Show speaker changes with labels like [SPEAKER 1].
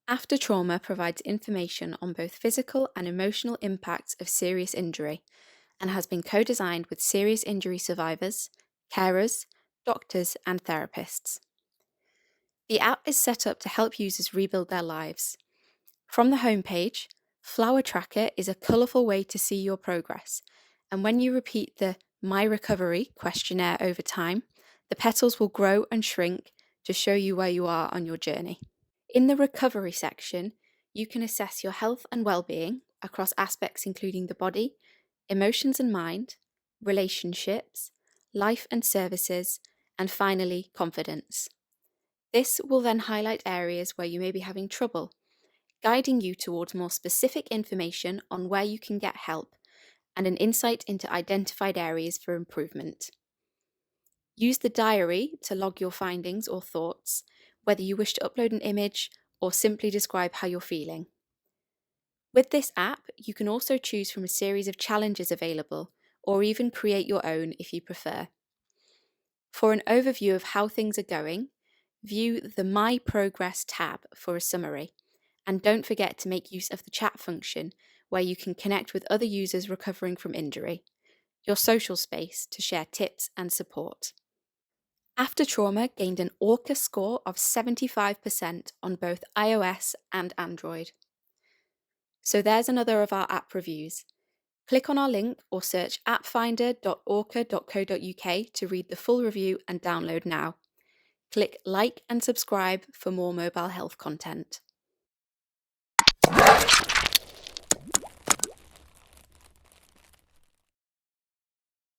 [SPEAKER 1] AfterTrauma provides information on both physical and emotional impacts of serious injury and has been co-designed with serious injury survivors, carers, doctors, and therapists. The app is set up to help users rebuild their lives. From the homepage, Flower Tracker is a colourful way to see your progress, and when you repeat the My Recovery questionnaire over time, the petals will grow and shrink to show you where you are on your journey. In the recovery section, you can assess your health and well-being across aspects including the body, emotions and mind, relationships, life and services, and finally, confidence. This will then highlight areas where you may be having trouble, guiding you towards more specific information on where you can get help and an insight into identified areas for improvement. Use the diary to log your findings or thoughts, whether you wish to upload an image or simply describe how you're feeling. With this app, you can also choose from a series of challenges available, or even create your own if you prefer. For an overview of how things are going, view the My Progress tab for a summary, and don't forget to make use of the chat function where you can connect with other users recovering from injury, your social space to share tips and support. AfterTrauma gained an ORCHA score of 75% on both iOS and Android. So there's another of our app reviews. Click on our link or search appfinder.orcha.co.uk to read the full review and download now. Click like and subscribe for more mobile health content.